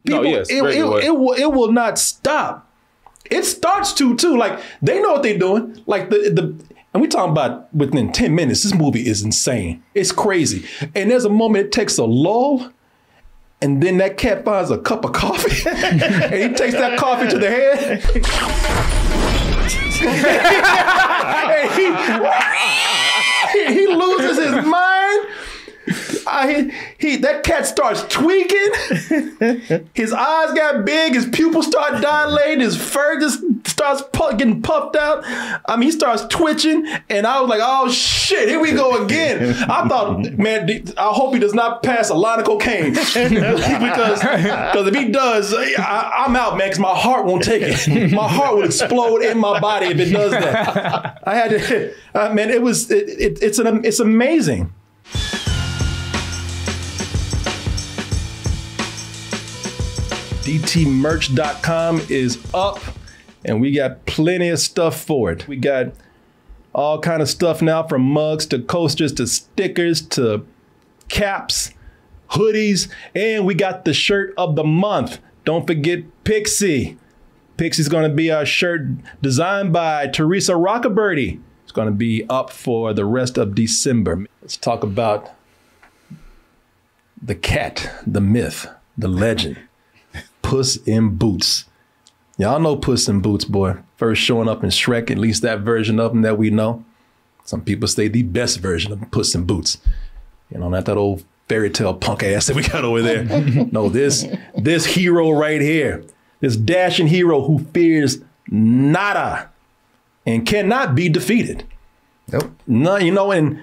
People, it will not stop. It starts to too. Like they know what they're doing. Like and we talking about within 10 minutes. This movie is insane. It's crazy. And there's a moment it takes a lull, and then that cat finds a cup of coffee, and he takes that coffee to the head. And he loses his mind. That cat starts tweaking. His eyes got big. His pupils start dilating. His fur just starts getting puffed out. I mean, he starts twitching. And I was like, oh, shit, here we go again. I thought, man, I hope he does not pass a line of cocaine. because if he does, I'm out, man, because my heart won't take it. My heart will explode in my body if it does that. I had to, man, it's amazing. DTmerch.com is up, and we got plenty of stuff for it. We got all kind of stuff now, from mugs to coasters to stickers to caps, hoodies, and we got the shirt of the month. Don't forget Pixie. Pixie's going to be our shirt designed by Teresa Rockabirdie. It's going to be up for the rest of December. Let's talk about the cat, the myth, the legend. Puss in Boots. Y'all know Puss in Boots, boy. First showing up in Shrek, at least that version of him that we know. Some people say the best version of Puss in Boots. You know, not that old fairy tale punk ass that we got over there. No, this hero right here, this dashing hero who fears nada and cannot be defeated. Nope. No, you know, and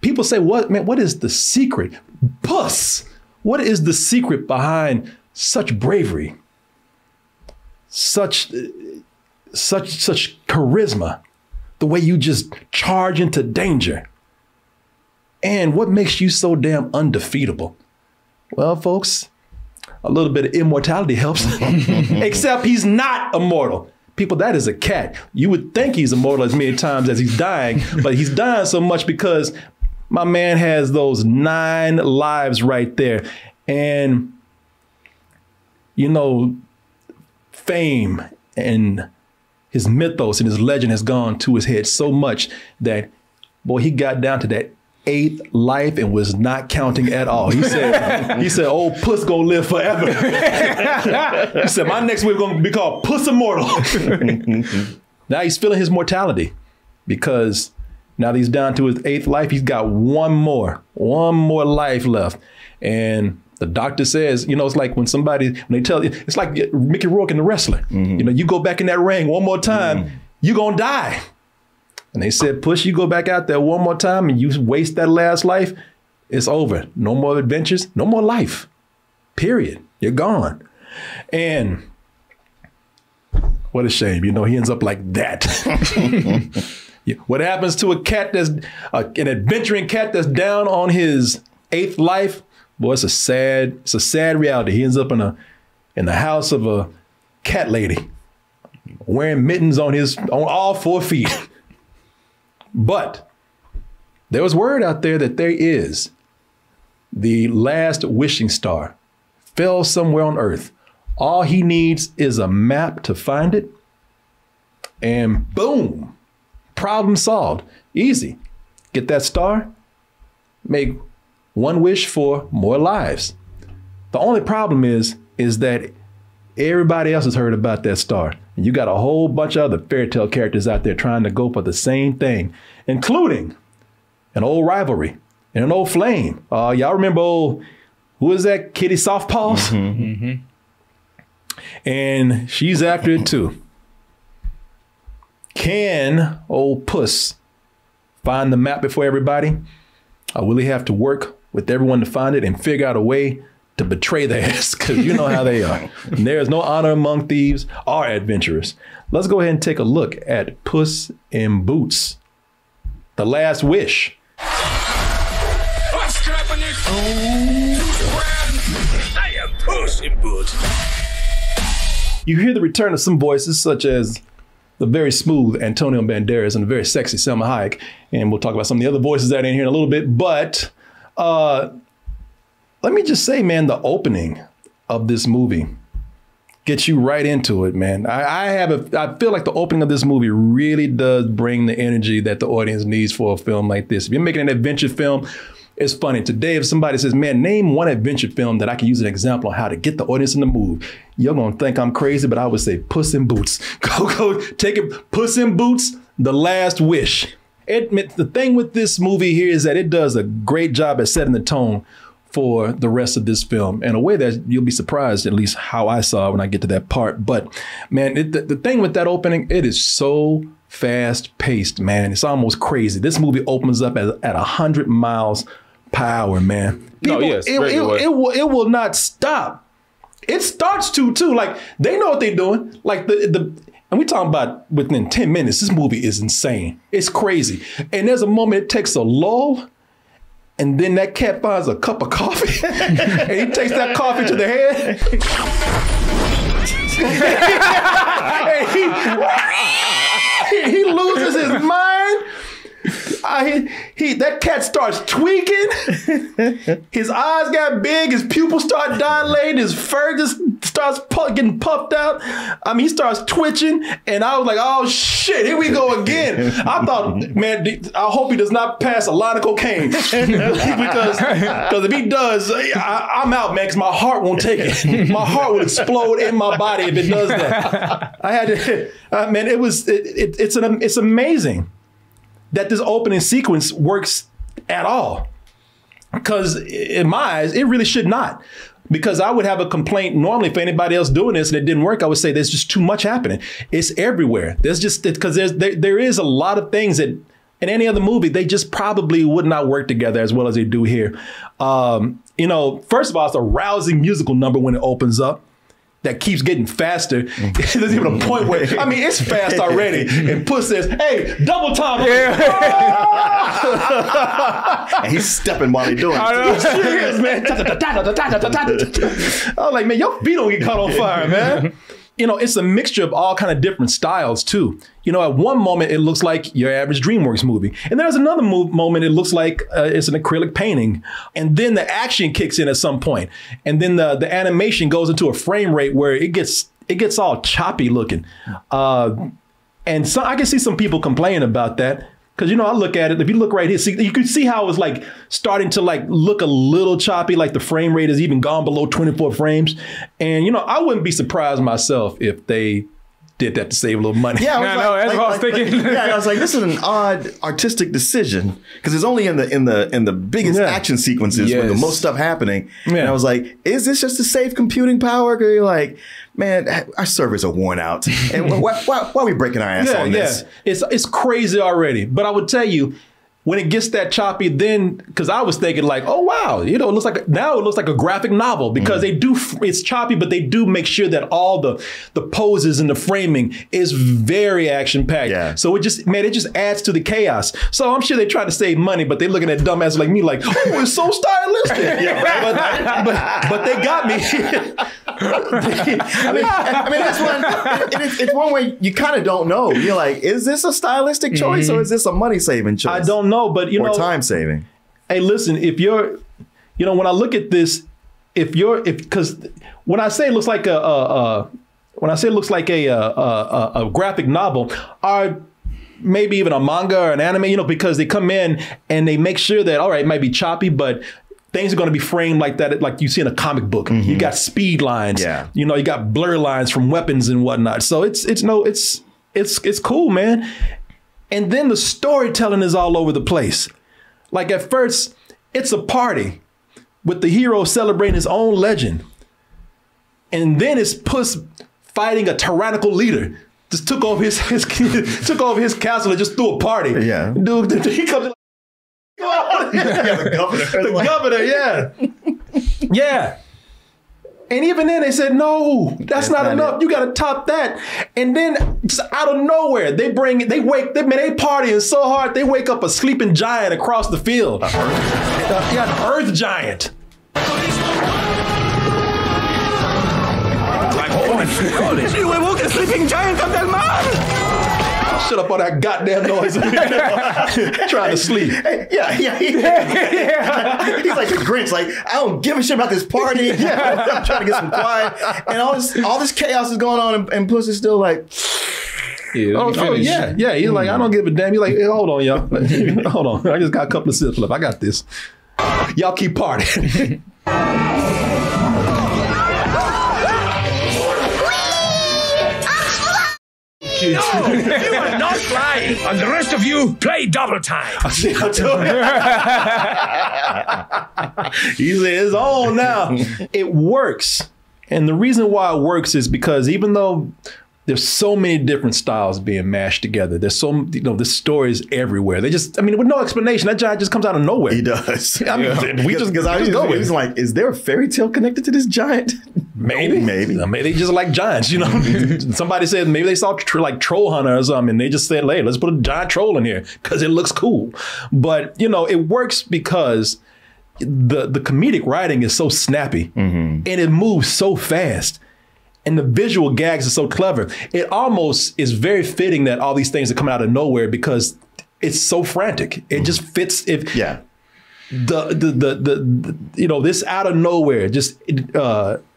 people say, what, man, what is the secret? Puss, what is the secret behind such bravery, such charisma, the way you just charge into danger? And what makes you so damn undefeatable? Well, folks, a little bit of immortality helps, except he's not immortal. People, that is a cat. You would think he's immortal as many times as he's dying, but he's dying so much because my man has those 9 lives right there. And you know, fame and his mythos and his legend has gone to his head so much that, boy, he got down to that 8th life and was not counting at all. He said, old Puss gonna live forever. He said, my next week gonna be called Puss Immortal. Now he's feeling his mortality because now that he's down to his 8th life, he's got one more life left. And the doctor says, you know, it's like when they tell you, it's like Mickey Rourke in The Wrestler. Mm-hmm. You know, you go back in that ring one more time, you're gonna die. And they said, Puss, you go back out there one more time and you waste that last life, it's over. No more adventures, no more life, period. You're gone. And what a shame, you know, he ends up like that. What happens to a cat that's, an adventuring cat that's down on his 8th life? Boy, it's a sad reality. He ends up in the house of a cat lady, wearing mittens on all 4 feet. But there was word out there that there is the last wishing star, fell somewhere on Earth. All he needs is a map to find it, and boom, problem solved. Easy. Get that star, make one wish for more lives. The only problem is that everybody else has heard about that star. And you got a whole bunch of other fairy tale characters out there trying to go for the same thing, including an old rivalry and an old flame. Y'all remember who is that? Kitty Softpaws? Mm-hmm. And she's after it too. Can old Puss find the map before everybody? Or will he have to work with everyone to find it and figure out a way to betray their ass? Because you know how they are. And there is no honor among thieves or adventurers. Let's go ahead and take a look at Puss in Boots, The Last Wish. I'm strapping it. I am Puss in Boots. You hear the return of some voices, such as the very smooth Antonio Banderas and the very sexy Selma Hayek. And we'll talk about some of the other voices that are in here in a little bit. But let me just say, man, the opening of this movie gets you right into it, man. I feel like the opening of this movie really does bring the energy that the audience needs for a film like this. If you're making an adventure film, it's funny. Today, if somebody says, man, name one adventure film that I can use an example on how to get the audience in the mood, you're going to think I'm crazy, but I would say Puss in Boots. Go take it. Puss in Boots, The Last Wish. The thing with this movie here is that it does a great job at setting the tone for the rest of this film in a way that you'll be surprised, at least how I saw it when I get to that part. But man, the thing with that opening, it is so fast paced, man. It's almost crazy. This movie opens up at 100 miles per hour, man. People, it will not stop. It starts to too. Like they know what they're doing. Like and we talking about within 10 minutes, this movie is insane. It's crazy. And there's a moment it takes a lull. And then that cat finds a cup of coffee and he takes that coffee to the head. And he loses his mind. That cat starts tweaking. His eyes got big. His pupils start dilating. His fur just starts getting puffed out. I mean, he starts twitching. And I was like, oh, shit, here we go again. I thought, man, I hope he does not pass a line of cocaine. because if he does, I'm out, man, because my heart won't take it. My heart will explode in my body if it does that. I had to, man, it's amazing that this opening sequence works at all. Because in my eyes, it really should not. Because I would have a complaint normally for anybody else doing this and it didn't work. I would say there's just too much happening. It's everywhere. There's just, because there is a lot of things that in any other movie, they just probably would not work together as well as they do here. You know, first of all, it's a rousing musical number when it opens up. That keeps getting faster. There's even a point where, I mean, it's fast already. And Puss says, hey, double time. Yeah. And he's stepping while he's doing it. Serious, man. I was like, man, your feet don't get caught on fire, man. You know, it's a mixture of all kind of different styles too. You know, at one moment it looks like your average DreamWorks movie. And there's another moment it looks like it's an acrylic painting. And then the action kicks in at some point. And then the animation goes into a frame rate where it gets all choppy looking. And so I can see some people complaining about that. Because, you know, I look at it, if you look right here, you can see how it's like starting to like look a little choppy, like the frame rate has even gone below 24 frames. And, you know, I wouldn't be surprised myself if they did that to save a little money. Yeah, that's what I was thinking. Yeah, I was like, this is an odd artistic decision because it's only in the biggest action sequences with the most stuff happening. Yeah. And I was like, is this just to save computing power? Because you're like, man, our servers are worn out. And why are we breaking our ass on this? It's crazy already. But I would tell you, when it gets that choppy, then, because I was thinking like, oh, wow, you know, it looks like a graphic novel because it's choppy, but they do make sure that all the poses and the framing is very action packed. Yeah. So it just adds to the chaos. So I'm sure they try to save money, but they're looking at dumbasses like me like, oh, it's so stylistic. But they got me. I mean, that's one. It's one way you kind of don't know. You're like, is this a stylistic choice or is this a money saving choice? I don't know, but you know, time saving. Hey, listen, if you're, you know, when I look at this, because when I say it looks like a graphic novel, or maybe even a manga or an anime, you know, because they come in and they make sure that all right, it might be choppy, but things are going to be framed like that, like you see in a comic book. You got speed lines, you know, you got blur lines from weapons and whatnot. So it's cool, man. And then the storytelling is all over the place. Like at first, it's a party with the hero celebrating his own legend. And then it's Puss fighting a tyrannical leader. Just took over his castle and just threw a party. Yeah. Dude, he comes in like, the governor. The governor, yeah. Yeah. And even then they said, no, that's not enough. You got to top that. And then just out of nowhere, they partying so hard, they wake up a sleeping giant across the field. An earth giant. Shut up all that goddamn noise. Trying to sleep. Yeah. He's like the Grinch. Like, I don't give a shit about this party. I'm trying to get some quiet. And all this chaos is going on, and Puss is still like... Yeah. He's like, I don't give a damn. He's like, hey, hold on, y'all. Hold on. I just got a couple of sips left. I got this. Y'all keep partying. No, you are not flying. And the rest of you play double time. He says, it's on now. It works. And the reason why it works is because even though there's so many different styles being mashed together, there's so, the story is everywhere. They just, with no explanation, that giant just comes out of nowhere. He does. We just go with it. He's like, is there a fairy tale connected to this giant? Maybe. Maybe they just like giants, Somebody said maybe they saw like Troll Hunter or something, and they just said, hey, let's put a giant troll in here because it looks cool. But, it works because the comedic writing is so snappy and it moves so fast. And the visual gags are so clever. It almost is very fitting that all these things are coming out of nowhere because it's so frantic. It just fits. This out of nowhere, just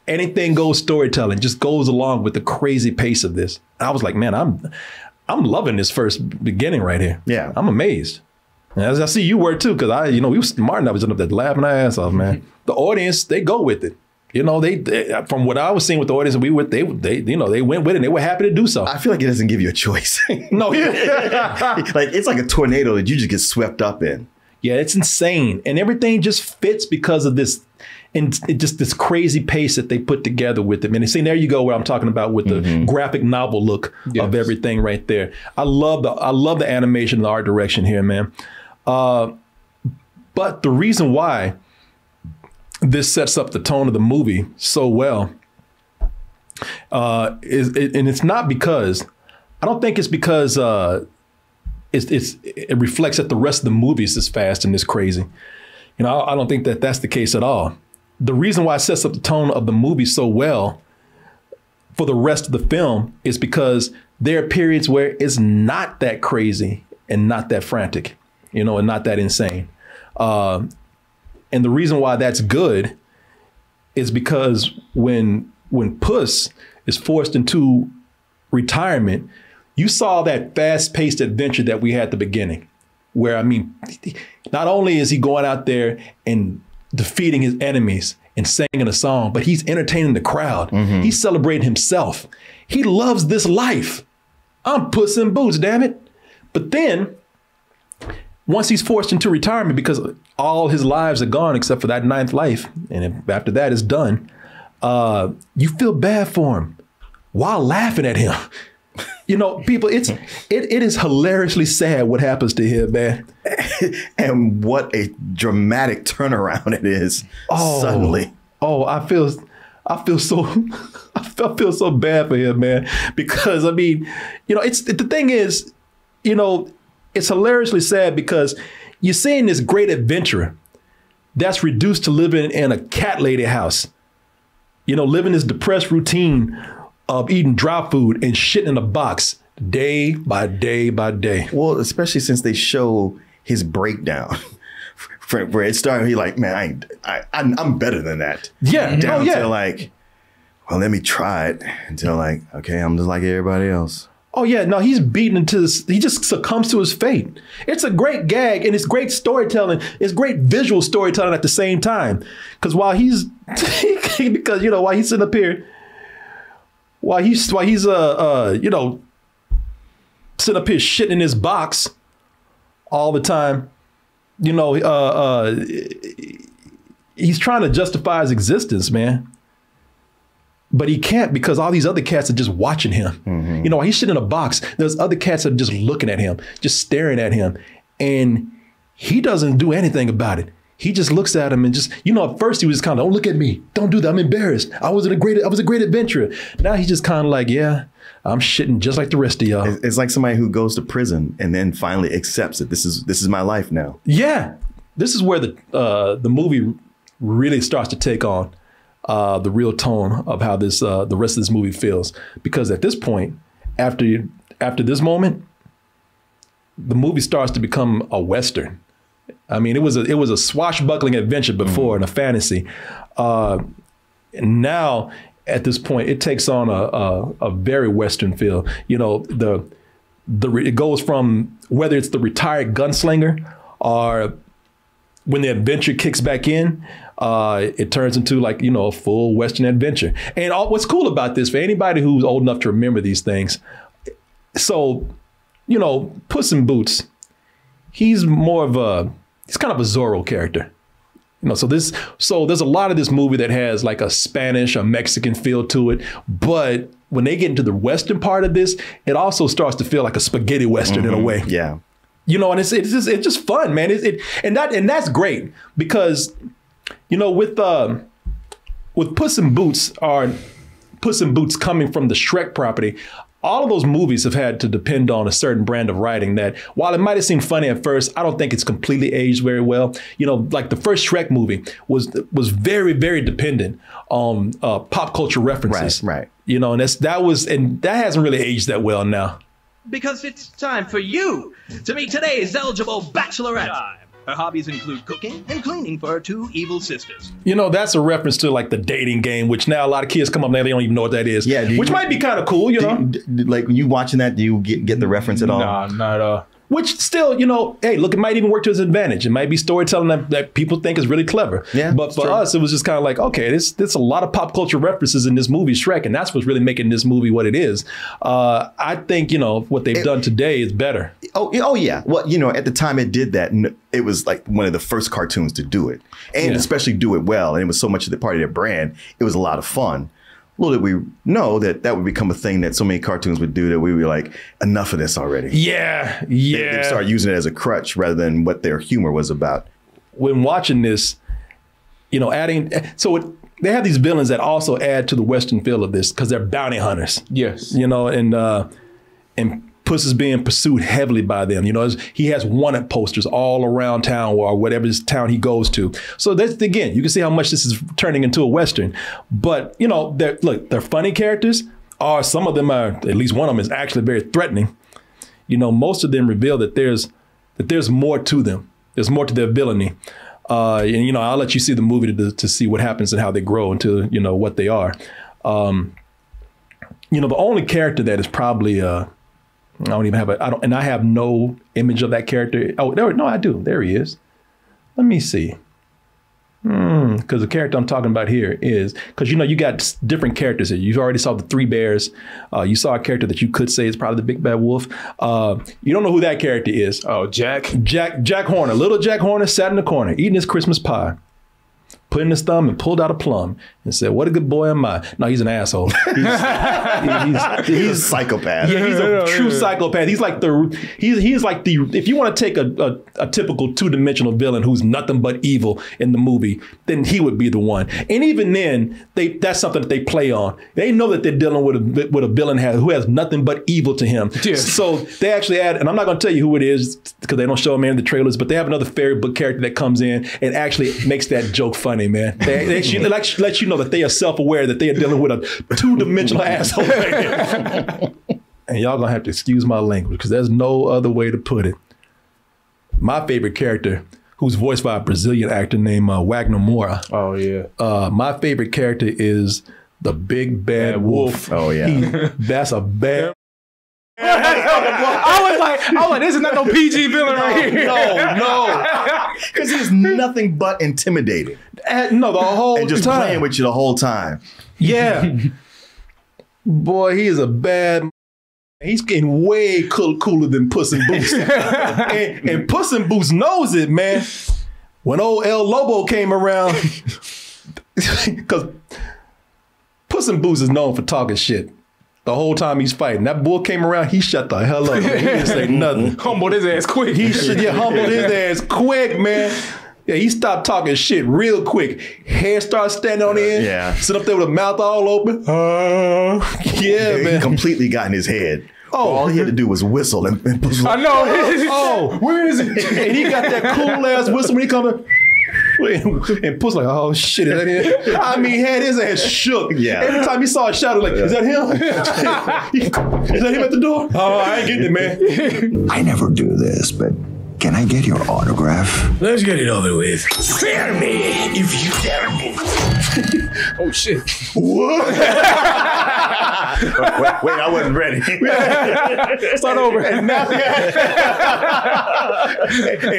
anything goes storytelling just goes along with the crazy pace of this. I was like, man, I'm loving this first beginning right here. Yeah, I'm amazed. And as I see you were too, because Martin, I was up there laughing our ass off, man. The audience, they go with it. They from what I was seeing with the audience, they went with it. And they were happy to do so. I feel like it doesn't give you a choice. No, like it's like a tornado that you just get swept up in. Yeah, it's insane, and everything just fits because of this, and just this crazy pace that they put together with it. And see, there you go, where I'm talking about with the graphic novel look of everything right there. I love the animation and the art direction here, man. But the reason why this sets up the tone of the movie so well and it's not because, I don't think it's because it reflects that the rest of the movie is this fast and this crazy. I don't think that that's the case at all. The reason why it sets up the tone of the movie so well for the rest of the film is because there are periods where it's not that crazy and not that frantic, and not that insane. And the reason why that's good is because when Puss is forced into retirement, you saw that fast-paced adventure that we had at the beginning, where, not only is he going out there and defeating his enemies and singing a song, but he's entertaining the crowd. He's celebrating himself. He loves this life. I'm Puss in Boots, damn it. But then, once he's forced into retirement because all his lives are gone except for that 9th life, and after that is done, you feel bad for him while laughing at him. People, it is hilariously sad what happens to him, man. And what a dramatic turnaround it is suddenly. I feel so bad for him, man, because it's the thing is, it's hilariously sad because you're seeing this great adventurer that's reduced to living in a cat lady house, living this depressed routine of eating dry food and shit in a box day by day by day. Well, especially since they show his breakdown. Where it started, he like, man, I'm better than that. Yeah. Down to like, well, let me try it until like, okay, I'm just like everybody else. Oh yeah, no, he's beaten into this. He just succumbs to his fate. It's a great gag and it's great storytelling. It's great visual storytelling at the same time. Because while he's sitting up here, while he's sitting up here shitting in his box all the time, he's trying to justify his existence, man. But he can't because all these other cats are just watching him. While he's sitting in a box, there's other cats that are just looking at him, just staring at him. And he doesn't do anything about it. He just looks at him and just, at first he was kind of, don't look at me. Don't do that. I'm embarrassed. I was a great adventurer. Now he's just kind of like, yeah, I'm shitting just like the rest of y'all. It's like somebody who goes to prison and then finally accepts it. This is my life now. Yeah. This is where the movie really starts to take on the real tone of how the rest of this movie feels. Because at this point, after this moment, the movie starts to become a Western. I mean, it was a swashbuckling adventure before and a fantasy. Now, at this point, it takes on a very Western feel. You know, it goes from whether it's the retired gunslinger or when the adventure kicks back in, it turns into like, you know, a full Western adventure. And what's cool about this, for anybody who's old enough to remember these things, so, you know, Puss in Boots, he's kind of a Zorro character. You know, so there's a lot of this movie that has like a Spanish or Mexican feel to it, but when they get into the Western part of this, it also starts to feel like a spaghetti Western in a way. Yeah. You know, and it's just fun, man. And that's great because, you know, with Puss in Boots coming from the Shrek property, all of those movies have had to depend on a certain brand of writing that, while it might have seemed funny at first, I don't think it's completely aged very well. You know, like the first Shrek movie was very, very dependent on pop culture references. Right. You know, and that hasn't really aged that well now. Because it's time for you to meet today's eligible bachelorette. Her hobbies include cooking and cleaning for her two evil sisters. You know, that's a reference to like the dating game, which now a lot of kids come up now, they don't even know what that is. Yeah, which might be kind of cool, you know? Like when you watching that, do you get the reference at all? Nah, not at all. Which still, you know, hey, look, it might even work to his advantage. It might be storytelling that people think is really clever. Yeah, but for us, it was just kind of like, okay, there's a lot of pop culture references in this movie, Shrek, and that's what's really making this movie what it is. I think, you know, what they've done today is better. Oh yeah. Well, you know, at the time it did that, it was like one of the first cartoons to do it, and especially do it well. And it was so much of the part of their brand. It was a lot of fun. Little did we know that would become a thing that so many cartoons would do that we were like, enough of this already. Yeah. They start using it as a crutch rather than what their humor was about. When watching this, you know, they have these villains that also add to the Western feel of this because they're bounty hunters. Yes. You know, and Puss is being pursued heavily by them. You know, he has wanted posters all around town or whatever town he goes to. So that's, again, you can see how much this is turning into a Western. But, you know, they're funny characters. Some of them are, at least one of them is actually very threatening. You know, most of them reveal that there's more to them. There's more to their villainy. And, you know, I'll let you see the movie to see what happens and how they grow into, you know, what they are. You know, the only character that is probably, I have no image of that character. Oh, no, I do. There he is. Let me see. Because the character I'm talking about here is, because, you know, you got different characters here. You already saw the Three Bears. You saw a character that you could say is probably the Big Bad Wolf. You don't know who that character is. Oh, Jack Horner. Little Jack Horner sat in the corner eating his Christmas pie, put in his thumb and pulled out a plum and said, "What a good boy am I." No, he's an asshole. He's a psychopath. Yeah, he's a true psychopath. He's like if you want to take a typical two-dimensional villain who's nothing but evil in the movie, then he would be the one. And even then, that's something that they play on. They know that they're dealing with a villain who has nothing but evil to him. Yeah. So they actually add, and I'm not going to tell you who it is because they don't show him in the trailers, but they have another fairy book character that comes in and actually makes that joke funny, man. They let you know that they are self-aware that they are dealing with a two-dimensional asshole right here. And y'all gonna have to excuse my language because there's no other way to put it. My favorite character, who's voiced by a Brazilian actor named Wagner Moura. Oh, yeah. My favorite character is the Big Bad Wolf. Oh, yeah. That's a bad... I was like, this is not no PG villain right here. No. Because he's nothing but intimidating. The whole time. And just playing with you the whole time. Yeah. Boy, he is a bad... He's getting way cooler than Puss in Boots. and Puss in Boots knows it, man. When old El Lobo came around, because Puss in Boots is known for talking shit. The whole time he's fighting. That bull came around, he shut the hell up. Man. He didn't say nothing. Humbled his ass quick. He humbled his ass quick, man. Yeah, he stopped talking shit real quick. Hair started standing on end. Yeah. Sit up there with a mouth all open. Yeah, man. He completely got in his head. Oh, all he had to do was whistle. And I know. Where is it? And he got that cool ass whistle when he comes in. And Puss like, oh shit, is that him? I mean, had his ass shook. Yeah. Every time he saw a shadow, like, is that him? Is that him at the door? Oh, I ain't getting it, man. I never do this, but can I get your autograph? Let's get it over with. Fear me if you dare me. Oh shit. What? Wait, I wasn't ready. Start over. And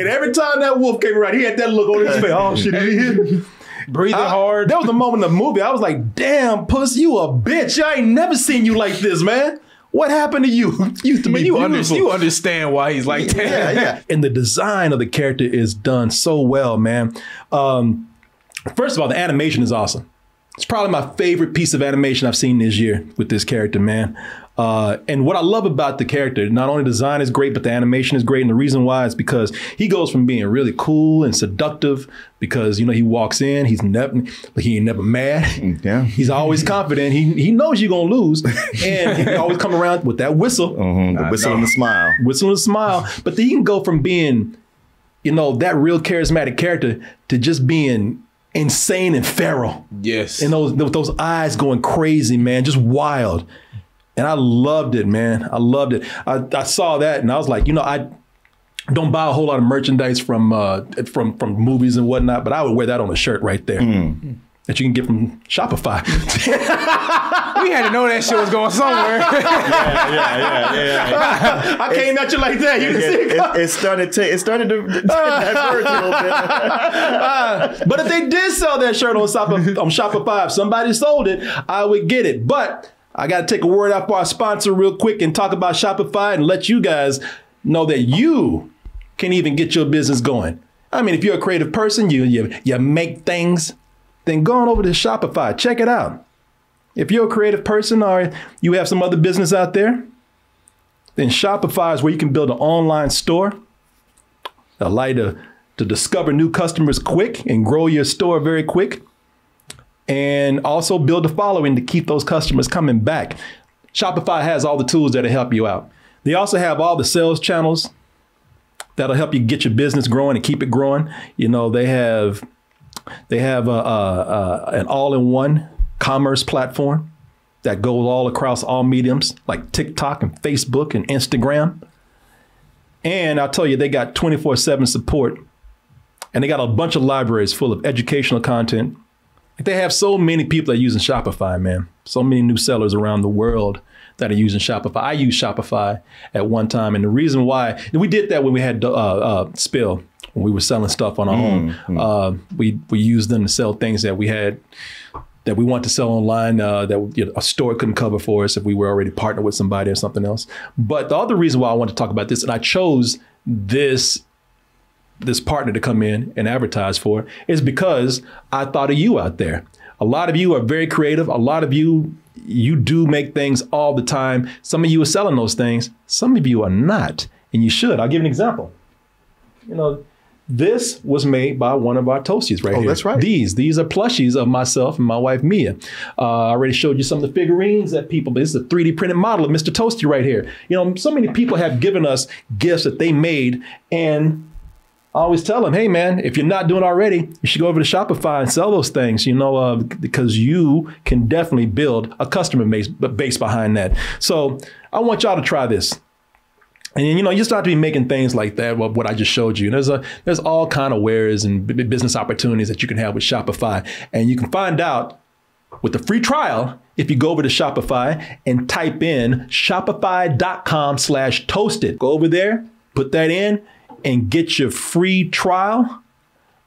every time that wolf came around, he had that look on his face. Oh shit, is he here? Breathing hard. There was a moment in the movie, I was like, damn, Puss, you a bitch. I ain't never seen you like this, man. What happened to you? You used to be beautiful. You understand why he's like that. Yeah. And the design of the character is done so well, man. First of all, the animation is awesome. It's probably my favorite piece of animation I've seen this year with this character, man. And what I love about the character, not only the design is great, but the animation is great. And the reason why is because he goes from being really cool and seductive because, you know, he walks in, he ain't never mad. Yeah. He's always confident. He knows you're going to lose. And he can always come around with that whistle. The whistle and the smile. Whistle and the smile. But then he can go from being, you know, that real charismatic character to just being insane and feral. Yes. And those eyes going crazy, man, just wild. And I loved it, man. I loved it. I saw that and I was like, you know, I don't buy a whole lot of merchandise from movies and whatnot, but I would wear that on a shirt right there that you can get from Shopify. We had to know that shit was going somewhere. Yeah. I came at you like that. You can see it started to diverge a little bit. But if they did sell that shirt on Shopify, if somebody sold it, I would get it. But I got to take a word out for our sponsor real quick and talk about Shopify and let you guys know that you can even get your business going. I mean, if you're a creative person, you make things, then go on over to Shopify. Check it out. If you're a creative person or you have some other business out there, then Shopify is where you can build an online store, allow you to discover new customers quick and grow your store very quick. And also build a following to keep those customers coming back. Shopify has all the tools that'll help you out. They also have all the sales channels that'll help you get your business growing and keep it growing. You know, they have an all-in-one commerce platform that goes all across all mediums like TikTok and Facebook and Instagram. And I'll tell you, they got 24/7 support, and they got a bunch of libraries full of educational content. They have so many people that are using Shopify, man. So many new sellers around the world that are using Shopify. I used Shopify at one time. And the reason why, we did that when we had Spill, when we were selling stuff on our own. We used them to sell things that we had, that we want to sell online, that a store couldn't cover for us if we were already partnered with somebody or something else. But the other reason why I want to talk about this, and I chose this partner to come in and advertise for, is because I thought of you out there. A lot of you are very creative. A lot of you do make things all the time. Some of you are selling those things. Some of you are not, and you should. I'll give you an example. You know, this was made by one of our toasties right here. Oh, that's right. These are plushies of myself and my wife, Mia. I already showed you some of the figurines that people, but this is a 3D printed model of Mr. Toasty right here. You know, so many people have given us gifts that they made, and I always tell them, hey, man, if you're not doing it already, you should go over to Shopify and sell those things, you know, because you can definitely build a customer base behind that. So I want y'all to try this. And, you know, you start to be making things like that, what I just showed you. There's all kind of wares and business opportunities that you can have with Shopify. And you can find out with the free trial if you go over to Shopify and type in shopify.com/toasted. Go over there, put that in, and get your free trial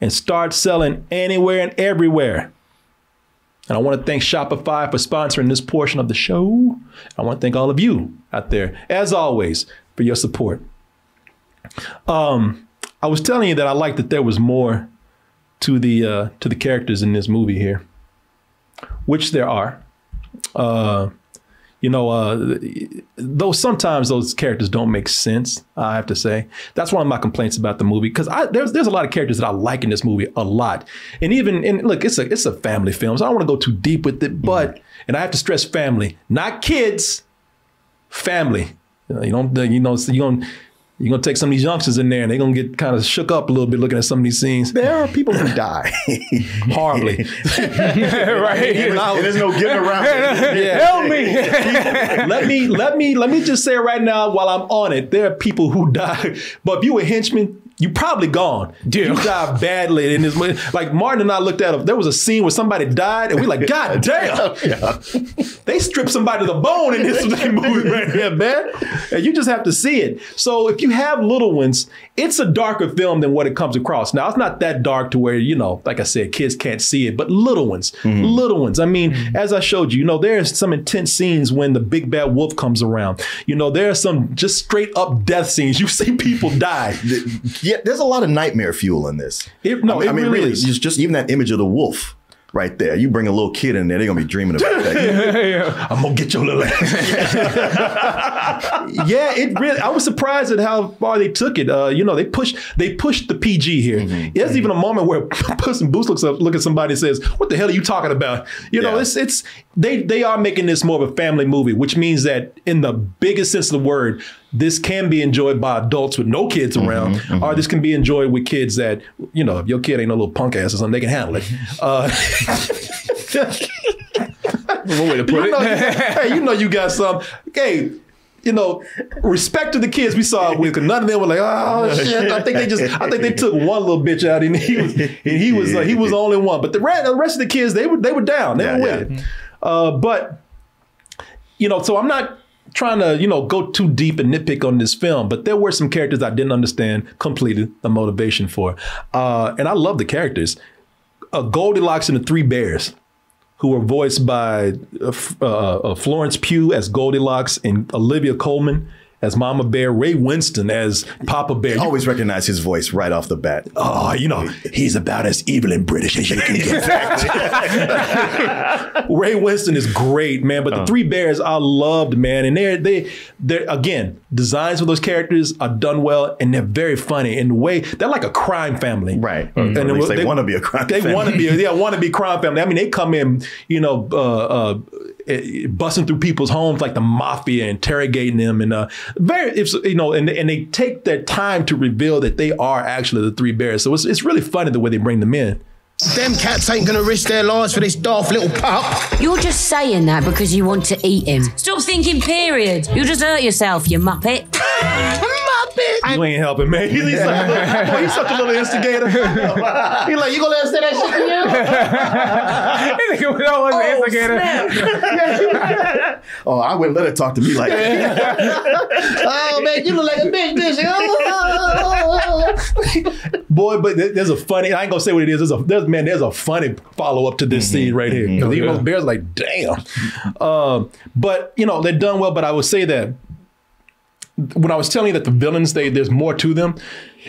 and start selling anywhere and everywhere. And I want to thank Shopify for sponsoring this portion of the show. I want to thank all of you out there, as always, for your support. I was telling you that I liked that there was more to the characters in this movie here, which there are. Though sometimes those characters don't make sense, I have to say. That's one of my complaints about the movie, because there's a lot of characters that I like in this movie a lot. And look, it's a family film, so I don't want to go too deep with it, but, and I have to stress family, not kids, family. You You're going to take some of these youngsters in there and they're going to get kind of shook up a little bit looking at some of these scenes. There are people who die. Horribly. Right. And there's no getting around it. Yeah. Help me. let me just say right now while I'm on it, there are people who die. But if you were henchman, you probably gone. Yeah. You died badly in this movie. Like Martin and I looked at it. There was a scene where somebody died, and we like, God damn! They stripped somebody to the bone in this movie right here, man. And you just have to see it. So if you have little ones, it's a darker film than what it comes across. Now it's not that dark to where like I said, kids can't see it. But little ones. I mean, as I showed you, there's some intense scenes when the big bad wolf comes around. There are some just straight up death scenes. You see people die. Yeah, there's a lot of nightmare fuel in this. It really is. Just even that image of the wolf right there. You bring a little kid in there, they're gonna be dreaming about that. I'm gonna get your little ass. Yeah, it really. I was surprised at how far they took it. They pushed the PG here. There's even a moment where Puss in Boots look at somebody and says, "What the hell are you talking about?" They are making this more of a family movie, which means that in the biggest sense of the word, this can be enjoyed by adults with no kids around, or this can be enjoyed with kids that, if your kid ain't no little punk ass or something, they can handle it. One way to put it. You got some. Hey, respect to the kids we saw it with, because none of them were like, oh shit. I think they took one little bitch out, and he was the only one. But the rest of the kids, they were down. They were with it. But so I'm not trying to, go too deep and nitpick on this film, but there were some characters I didn't understand completely the motivation for. And I love the characters. Goldilocks and the Three Bears, who were voiced by Florence Pugh as Goldilocks and Olivia Colman as Mama Bear, Ray Winston as Papa Bear. You always recognize his voice right off the bat. Oh, he's about as evil and British as you can get. Ray Winston is great, man. But the Three Bears I loved, man. And they're again, designs for those characters are done well, and they're very funny in the way they're like a crime family. Right. And at least they want to be a crime family. They want to be crime family. I mean, they come in, busting through people's homes like the mafia, interrogating them, and and they take their time to reveal that they are actually the Three Bears. So it's really funny the way they bring them in. Them cats ain't gonna risk their lives for this daft little pup. You're just saying that because you want to eat him. Stop thinking period. You'll just hurt yourself, you muppet. You ain't helping, man. He's such a little instigator. He's like, you gonna let us say that shit to you? Oh, I wouldn't let her talk to me like that. Oh, man, you look like a big bitch. Boy, but there's a funny, I ain't gonna say what it is. There's a funny follow-up to this scene right here. Because even those bears are like, damn. But, they're done well, but I would say that when I was telling you that the villains, there's more to them,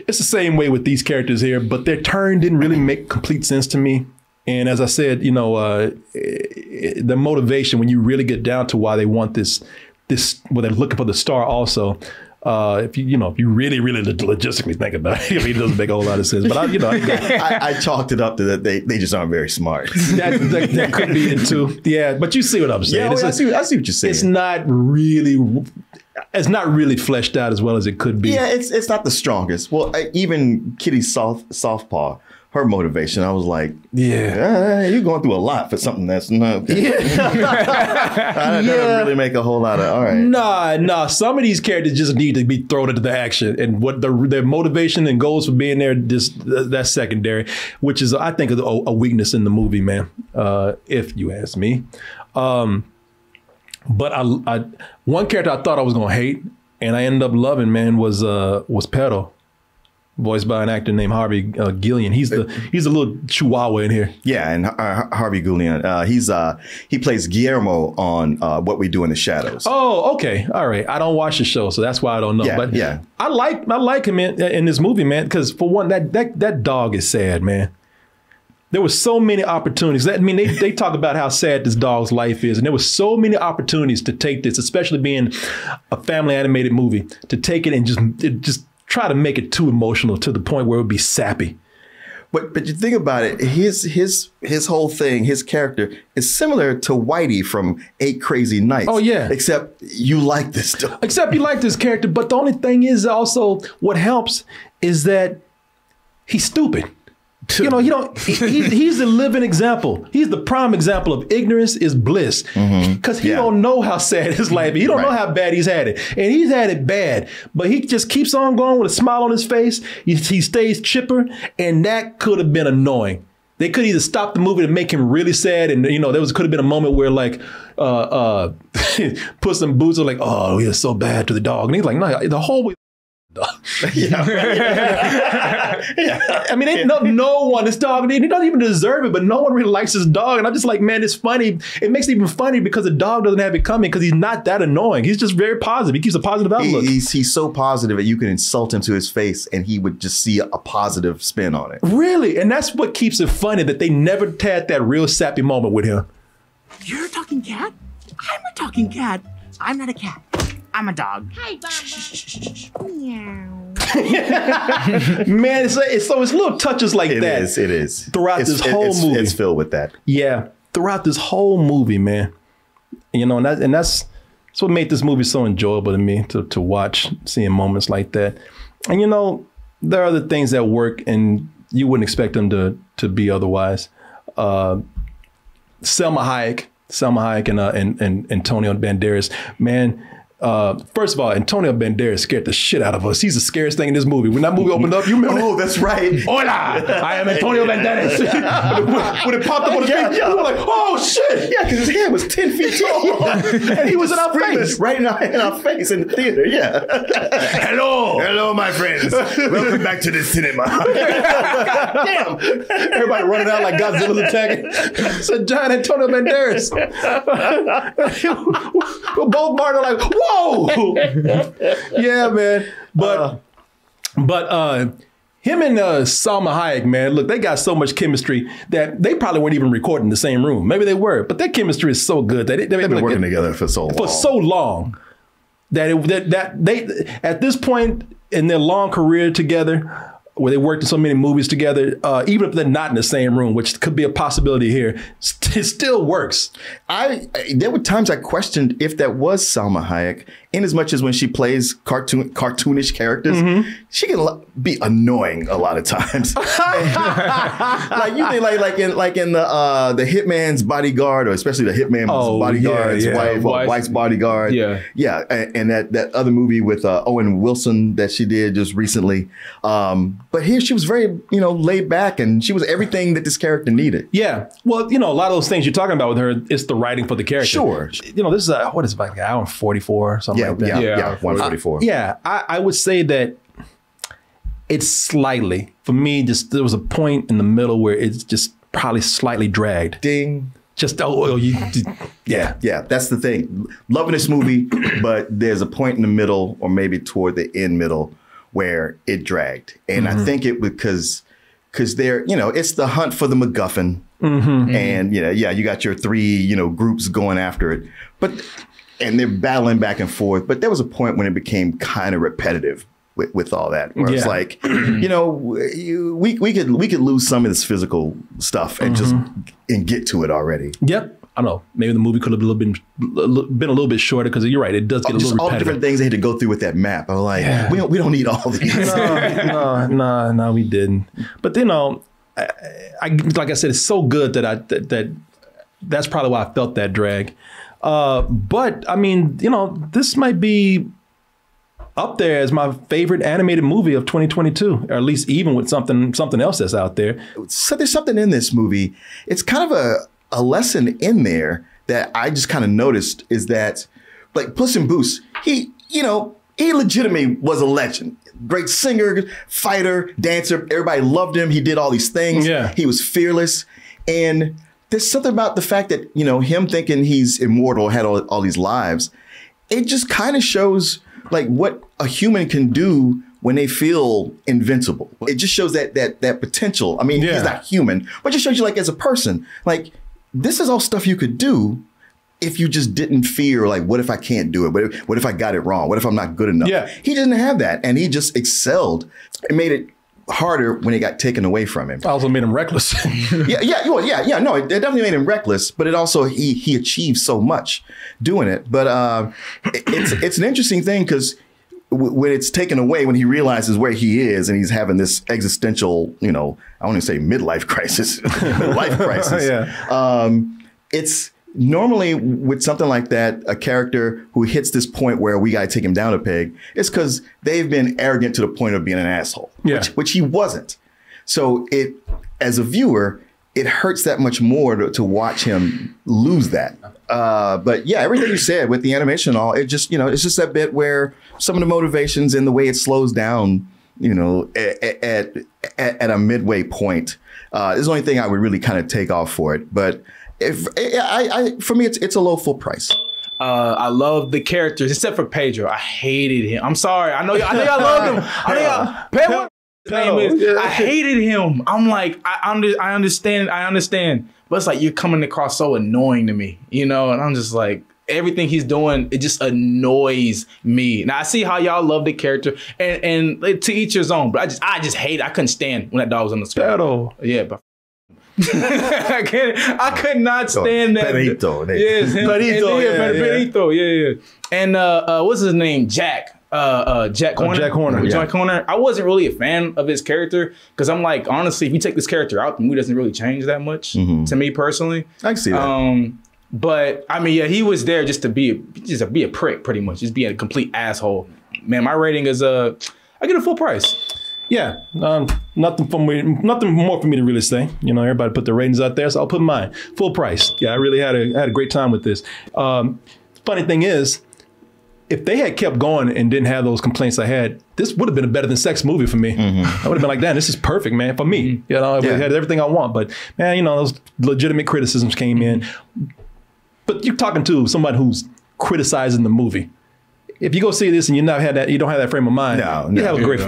it's the same way with these characters here, but their turn didn't really make complete sense to me. And as I said, the motivation, when you really get down to why they want this, well, they're looking for the star also. If you really logistically think about it, it doesn't make a whole lot of sense. But I chalked it up to that they just aren't very smart. that could be it too. Yeah, but you see what I'm saying. Yeah, I see what you're saying. It's not really fleshed out as well as it could be. Yeah, it's not the strongest. Well, even Kitty Softpaw, her motivation, I was like, you're going through a lot for something that's not. That doesn't really make a whole lot of, all right. Nah. Some of these characters just need to be thrown into the action, and what their motivation and goals for being there, that's secondary, which is, I think, a weakness in the movie, man. If you ask me. But I one character I thought I was gonna hate, and I ended up loving, man, was Pero, voiced by an actor named Harvey Guillian. He's the little chihuahua in here. Yeah, and Harvey Guillian, he plays Guillermo on What We Do in the Shadows. Oh, okay, all right. I don't watch the show, so that's why I don't know. Yeah, but yeah, I like him in this movie, man, because for one, that dog is sad, man. There were so many opportunities. They talk about how sad this dog's life is, and there were so many opportunities to take this, especially being a family animated movie, to take it and just try to make it too emotional to the point where it would be sappy. But you think about it, his whole thing, his character is similar to Whitey from 8 Crazy Nights. Oh yeah. Except you like this dog. Except you like this character, but the only thing is also what helps is that he's stupid. You know, he's the living example. He's the prime example of ignorance is bliss. Because he don't know how sad his life is. He don't know how bad he's had it. And he's had it bad. But he just keeps on going with a smile on his face. He stays chipper. And that could have been annoying. They could either stop the movie to make him really sad. And, you know, could have been a moment where like Puss in Boots are like, oh, he was so bad to the dog. And he's like, no, the whole way. I mean, ain't no one, this dog, he doesn't even deserve it, but no one really likes his dog. And I'm just like, man, it's funny. It makes it even funny because the dog doesn't have it coming because he's not that annoying. He's just very positive. He keeps a positive outlook. He's so positive that you can insult him to his face and he would just see a positive spin on it. Really? And that's what keeps it funny, that they never had that real sappy moment with him. You're a talking cat? I'm a talking cat. I'm not a cat. I'm a dog. Hi, Baba. Meow. Man, it's little touches like that. It is. Throughout this whole movie. It's filled with that. Yeah. Throughout this whole movie, man. You know, and that's what made this movie so enjoyable to me, to watch, seeing moments like that. And, you know, there are other things that work and you wouldn't expect them to be otherwise. Selma Hayek and Antonio Banderas, man. First of all, Antonio Banderas scared the shit out of us. He's the scariest thing in this movie. When that movie opened up, you remember? Oh, that's right. Hola, I am Antonio Banderas. when it popped up on his face, we were like, oh shit. Yeah, because his head was 10 feet tall. And he was in our face. Right in our face in the theater, yeah. Hello, my friends. Welcome back to the cinema. God damn. Everybody running out like Godzilla's attacking. It's a giant Antonio Banderas. Both Martin are like, whoa. Yeah, man. But him and Salma Hayek, man, look, they got so much chemistry that they probably weren't even recording in the same room. Maybe they were, but their chemistry is so good that they've been working together for so long that they at this point in their long career together, where they worked in so many movies together, even if they're not in the same room, which could be a possibility here, it still works. There were times I questioned if that was Salma Hayek, in as much as when she plays cartoonish characters, she can be annoying a lot of times. Like you think like in the Hitman's Bodyguard, or especially the Hitman's Bodyguard's wife's bodyguard. Yeah, and that other movie with Owen Wilson that she did just recently. But here she was very, laid back, and she was everything that this character needed. Yeah. Well, a lot of those things you're talking about with her, it's the writing for the character. Sure. This is what is it, like an hour and 44 or something like that? Yeah, 144. I would say that it's slightly, for me, there was a point in the middle where it's just probably slightly dragged. Ding. Just, yeah, that's the thing. Loving this movie, but there's a point in the middle, or maybe toward the end middle, where it dragged. And I think it because they're, it's the hunt for the MacGuffin. And, you got your 3, groups going after it. And they're battling back and forth. But there was a point when it became kind of repetitive with all that. Where it's like, we could lose some of this physical stuff and just get to it already. Yep. I don't know. Maybe the movie could have been a little bit shorter, because you're right. It does get a little repetitive. All the different things they had to go through with that map. I was like, we don't need all these. No, we didn't. But like I said, it's so good that that's probably why I felt that drag. But I mean, this might be up there as my favorite animated movie of 2022, or at least even with something else that's out there. So there's something in this movie. It's kind of a lesson in there that I just kind of noticed, is that, like, Puss in Boots, he legitimately was a legend. Great singer, fighter, dancer. Everybody loved him. He did all these things. Yeah. He was fearless. And there's something about the fact that, him thinking he's immortal, had all these lives. It just kind of shows like what a human can do when they feel invincible. It just shows that potential. I mean, he's not human, but it just shows you, like, as a person, like, this is all stuff you could do if you just didn't fear, like, what if I can't do it? What if I got it wrong? What if I'm not good enough? Yeah. He didn't have that, and he just excelled. It made it harder when it got taken away from him. Also made him reckless. yeah. No, it definitely made him reckless, but it also he achieved so much doing it. But it's an interesting thing because when it's taken away, when he realizes where he is and he's having this existential, I want to say midlife crisis, life crisis. It's normally with something like that, a character who hits this point where we got to take him down a peg, it's because they've been arrogant to the point of being an asshole, which he wasn't. So as a viewer, it hurts that much more to watch him lose that. But yeah, everything you said with the animation and all, it just, it's just that bit where some of the motivations and the way it slows down, at a midway point, is the only thing I would really kind of take off for it. But for me, it's a low full price. I love the characters except for Pedro. I hated him. I'm sorry. I know y'all loved him. I hated him. I'm like, I understand. But it's like you're coming across so annoying to me, and I'm just like, everything he's doing, it just annoys me. Now I see how y'all love the character, and to each his own. But I just hate it. I couldn't stand when that dog was on the screen. Yeah, but I could not stand that. Perito. Yes, Perito. Yeah. And what's his name? Jack. Jack Horner. Jack Horner. I wasn't really a fan of his character because I'm like, honestly, if you take this character out, the movie doesn't really change that much to me personally. I can see that. But I mean, yeah, he was there just to be a prick, pretty much, just be a complete asshole. Man, my rating is I get a full price. Yeah, nothing more for me to really say. Everybody put their ratings out there, so I'll put mine full price. Yeah, I really had a great time with this. Funny thing is, if they had kept going and didn't have those complaints I had, this would have been a better than sex movie for me. I would have been like, damn, this is perfect, man, for me. It had everything I want. But man, those legitimate criticisms came in. But you're talking to somebody who's criticizing the movie. If you go see this and you don't have that frame of mind, you have a great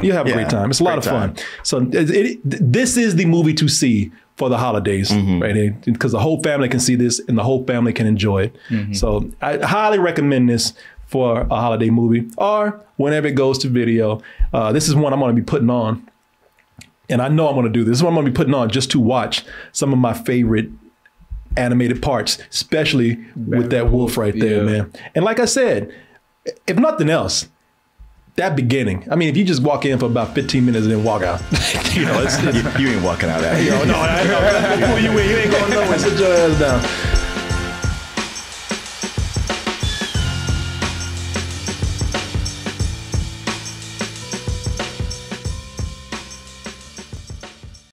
time. It's a lot of fun. So this is the movie to see for the holidays, right? Because the whole family can see this and the whole family can enjoy it. So I highly recommend this for a holiday movie or whenever it goes to video. This is one I'm going to be putting on, and I know I'm going to do this. This is one I'm going to be putting on just to watch some of my favorite animated parts, especially with that wolf right there, man. And like I said, if nothing else, that beginning. I mean, if you just walk in for about 15 minutes and then walk out, you ain't walking out. No, you ain't going nowhere. Sit your ass down.